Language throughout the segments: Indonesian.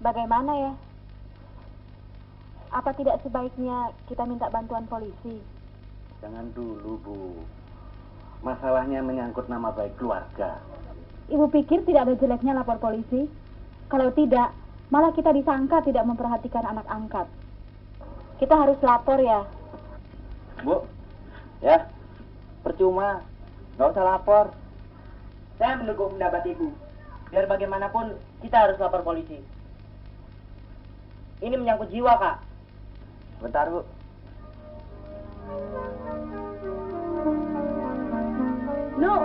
Bagaimana ya? Apa tidak sebaiknya kita minta bantuan polisi? Jangan dulu, Bu. Masalahnya menyangkut nama baik keluarga. Ibu pikir tidak ada jeleknya lapor polisi? Kalau tidak, malah kita disangka tidak memperhatikan anak angkat. Kita harus lapor ya. Bu, ya, percuma. Nggak usah lapor. Saya mendukung pendapat Ibu. Biar bagaimanapun, kita harus lapor polisi. Ini menyangkut jiwa, Kak. Bentar, Bu. Nu!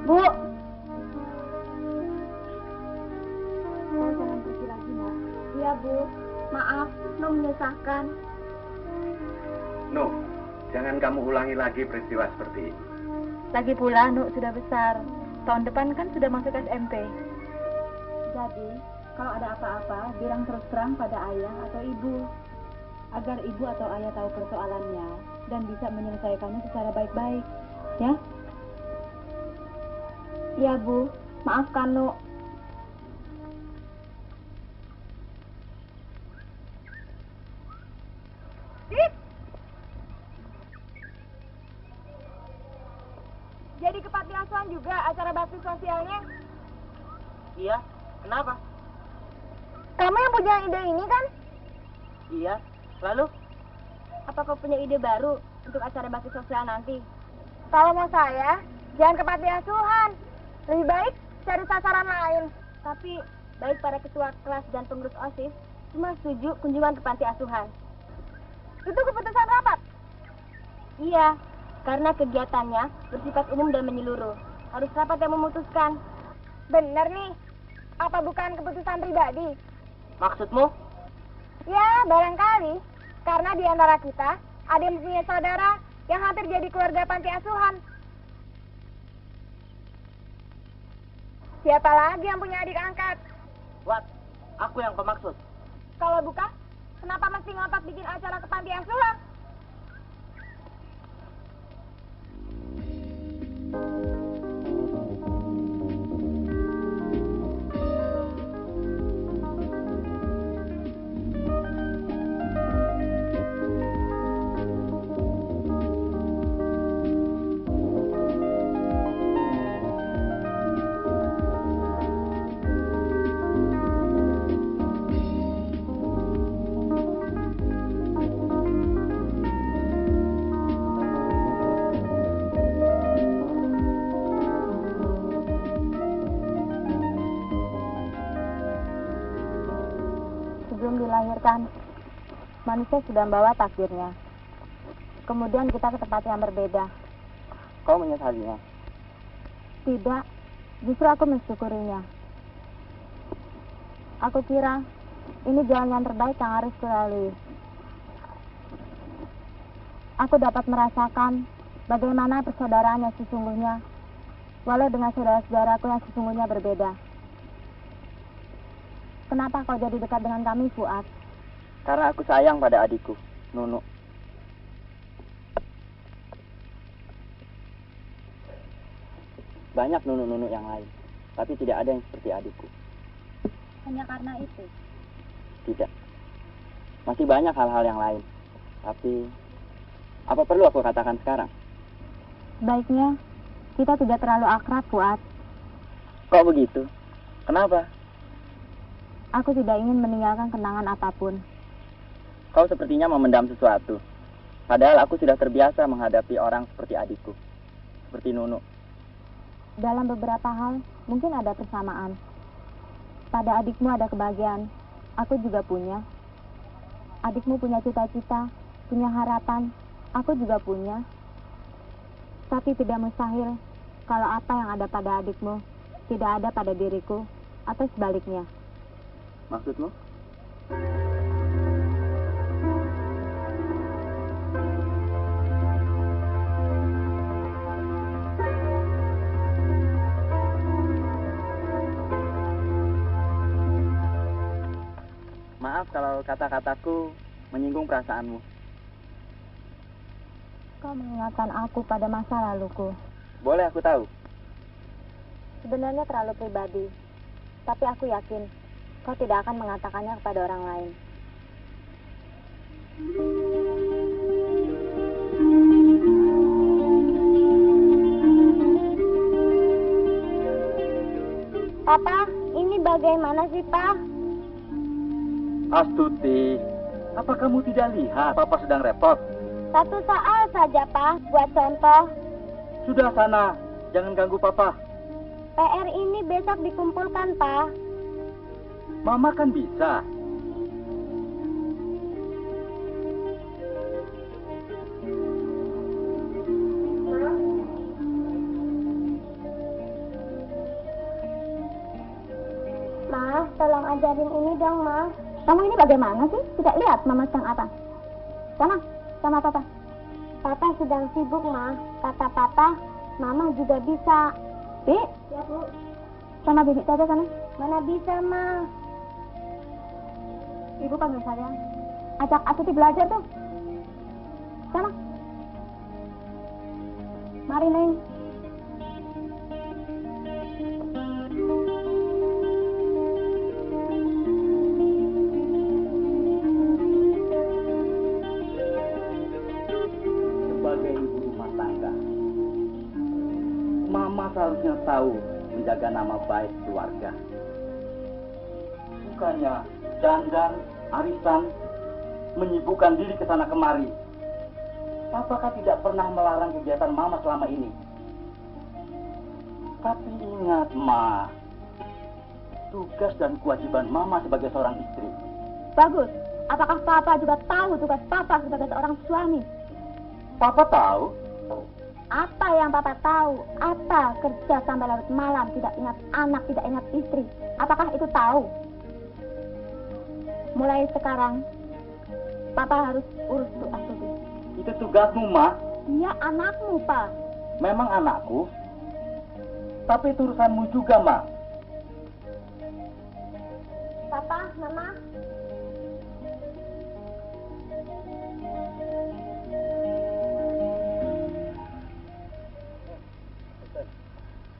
Bu! Jangan pergi lagi, Nak. Iya, Bu. Maaf, Nu menyusahkan. No, jangan kamu ulangi lagi peristiwa seperti ini. Lagi pula, Nu sudah besar. Tahun depan kan sudah masuk SMP. Jadi, kalau ada apa-apa, bilang terus terang pada ayah atau ibu. Agar ibu atau ayah tahu persoalannya dan bisa menyelesaikannya secara baik-baik. Ya? Iya, Bu. Maafkan, Nu. Jadi ke panti asuhan juga acara bakti sosialnya? Iya, kenapa? Kamu yang punya ide ini kan? Iya, lalu? Apa kau punya ide baru untuk acara bakti sosial nanti? Kalau mau saya, jangan ke panti asuhan. Lebih baik cari sasaran lain. Tapi baik para ketua kelas dan pengurus OSIS cuma setuju kunjungan ke panti asuhan. Itu keputusan rapat? Iya, karena kegiatannya bersifat umum dan menyeluruh. Harus rapat yang memutuskan. Benar nih. Apa bukan keputusan pribadi? Maksudmu? Ya, barangkali. Karena di antara kita ada yang punya saudara yang hampir jadi keluarga panti asuhan. Siapa lagi yang punya adik angkat? What? Aku yang kau maksud. Kalau bukan, kenapa mesti ngotot bikin acara ke panti asuhan? Sebelum dilahirkan, manusia sudah membawa takdirnya. Kemudian kita ke tempat yang berbeda. Kau menyesalinya? Tidak, justru aku mensyukurinya. Aku kira ini jalan yang terbaik yang harus kulalui. Aku dapat merasakan bagaimana persaudaraan yang sesungguhnya, walau dengan saudara-saudaraku yang sesungguhnya berbeda. Kenapa kau jadi dekat dengan kami, Fuad? Karena aku sayang pada adikku, Nunu. Banyak Nunu-Nunu yang lain, tapi tidak ada yang seperti adikku. Hanya karena itu. Tidak. Masih banyak hal-hal yang lain. Tapi, apa perlu aku katakan sekarang? Sebaiknya kita tidak terlalu akrab, Fuad. Kok begitu? Kenapa? Aku tidak ingin meninggalkan kenangan apapun. Kau sepertinya memendam sesuatu. Padahal aku sudah terbiasa menghadapi orang seperti adikku. Seperti Nunu. Dalam beberapa hal, mungkin ada persamaan. Pada adikmu ada kebahagiaan. Aku juga punya. Adikmu punya cita-cita, punya harapan. Aku juga punya. Tapi tidak mustahil kalau apa yang ada pada adikmu tidak ada pada diriku, atau sebaliknya. Maksudmu? Maaf kalau kata-kataku menyinggung perasaanmu. Kau mengingatkan aku pada masa laluku. Boleh aku tahu? Sebenarnya terlalu pribadi. Tapi aku yakin kau tidak akan mengatakannya kepada orang lain. Papa, ini bagaimana sih, Pak? Astuti, apa kamu tidak lihat Papa sedang repot? Satu soal saja, Pak, buat contoh. Sudah sana, jangan ganggu Papa. PR ini besok dikumpulkan, Pak. Mama kan bisa. Ma, tolong ajarin ini dong, Ma. Kamu ini bagaimana sih? Tidak lihat Mama sedang apa? Sana, sama Papa. Papa sedang sibuk, Ma. Kata Papa, Mama juga bisa. Bi? Ya, Bu. Sama Bibi saja sana. Mana bisa, Ma? Ibu panggil saya. Ajak Astuti belajar tuh. Sana. Mari, Neng. Sebagai ibu rumah tangga, Mama seharusnya tahu menjaga nama baik keluarga. Bukannya dandan, arisan, menyibukkan diri ke sana kemari. Apakah tidak pernah melarang kegiatan Mama selama ini? Tapi ingat, Ma, tugas dan kewajiban Mama sebagai seorang istri. Bagus. Apakah Papa juga tahu tugas Papa sebagai seorang suami? Papa tahu. Apa yang Papa tahu? Apa kerja sampai larut malam, tidak ingat anak, tidak ingat istri? Apakah itu tahu? Mulai sekarang, Papa harus urus tuh Astuti. Itu tugasmu, Ma. Dia anakmu, Pak. Memang anakku. Tapi itu urusanmu juga, Ma. Papa, Mama.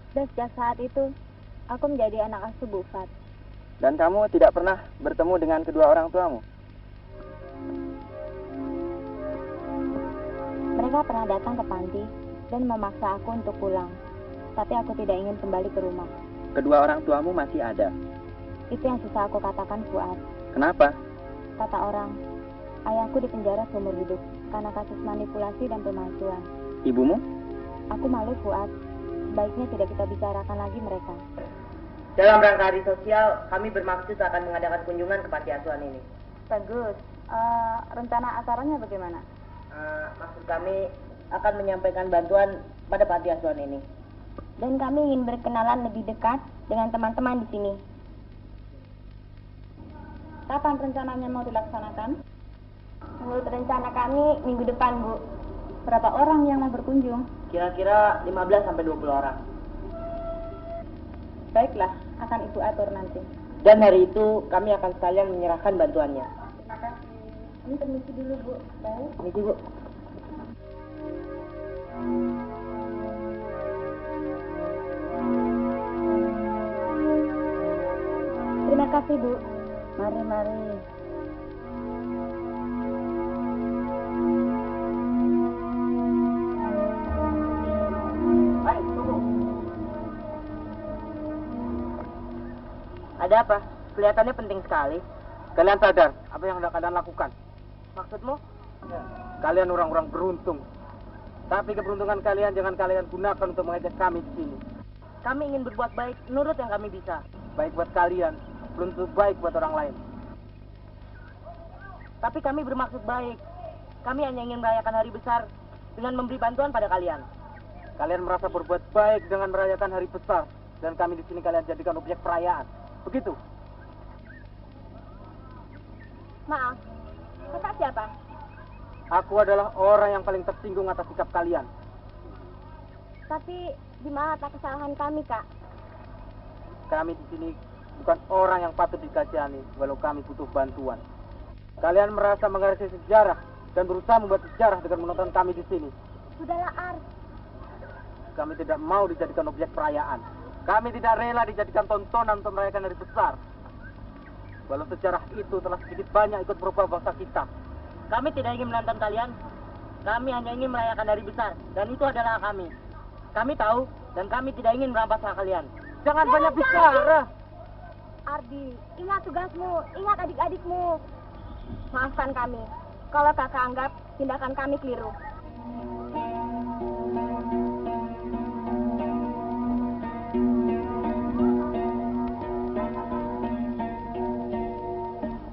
Dan sejak saat itu, aku menjadi anak asuh Bu Fat. Dan kamu tidak pernah bertemu dengan kedua orang tuamu? Mereka pernah datang ke panti dan memaksa aku untuk pulang. Tapi aku tidak ingin kembali ke rumah. Kedua orang tuamu masih ada. Itu yang susah aku katakan, Fuad. Kenapa? Kata orang, ayahku dipenjara seumur hidup karena kasus manipulasi dan pemalsuan. Ibumu? Aku malu, Fuad. Sebaiknya tidak kita bicarakan lagi mereka. Dalam rangka hari sosial, kami bermaksud akan mengadakan kunjungan ke panti asuhan ini. Bagus. Rencana acaranya bagaimana? Maksud kami akan menyampaikan bantuan pada panti asuhan ini. Dan kami ingin berkenalan lebih dekat dengan teman-teman di sini. Kapan rencananya mau dilaksanakan? Menurut rencana kami minggu depan, Bu. Berapa orang yang mau berkunjung? Kira-kira 15-20 orang. Baiklah, akan Ibu atur nanti. Dan hari itu kami akan sekalian menyerahkan bantuannya. Terima kasih. Ini permisi dulu, Bu. Baik. Permisi, Bu. Terima kasih, Bu. Mari, mari. Hai, tunggu. Ada apa? Kelihatannya penting sekali. Kalian sadar apa yang hendak kalian lakukan? Maksudmu? Kalian orang-orang beruntung. Tapi keberuntungan kalian jangan kalian gunakan untuk mengejek kami di sini. Kami ingin berbuat baik menurut yang kami bisa. Baik buat kalian, belum tentu baik buat orang lain. Tapi kami bermaksud baik. Kami hanya ingin merayakan hari besar dengan memberi bantuan pada kalian. Kalian merasa berbuat baik dengan merayakan hari besar, dan kami di sini kalian jadikan objek perayaan. Begitu? Maaf. Kakak siapa? Aku adalah orang yang paling tersinggung atas sikap kalian. Tapi di mana tak kesalahan kami, Kak? Kami di sini bukan orang yang patut dikasihani, walau kami butuh bantuan. Kalian merasa menghargai sejarah dan berusaha membuat sejarah dengan menonton kami di sini. Sudahlah, Ar. Kami tidak mau dijadikan objek perayaan. Kami tidak rela dijadikan tontonan untuk merayakan hari besar. Walau sejarah itu telah sedikit banyak ikut berubah bangsa kita. Kami tidak ingin menantang kalian. Kami hanya ingin merayakan hari besar. Dan itu adalah hak kami. Kami tahu dan kami tidak ingin merampas hak kalian. Jangan banyak bicara. Ardi, ingat tugasmu, ingat adik-adikmu. Maafkan kami kalau kakak anggap tindakan kami keliru.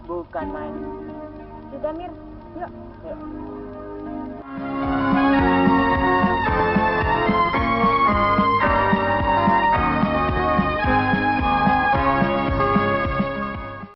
Bukan main. Sudah, Mir. Yuk. Yuk.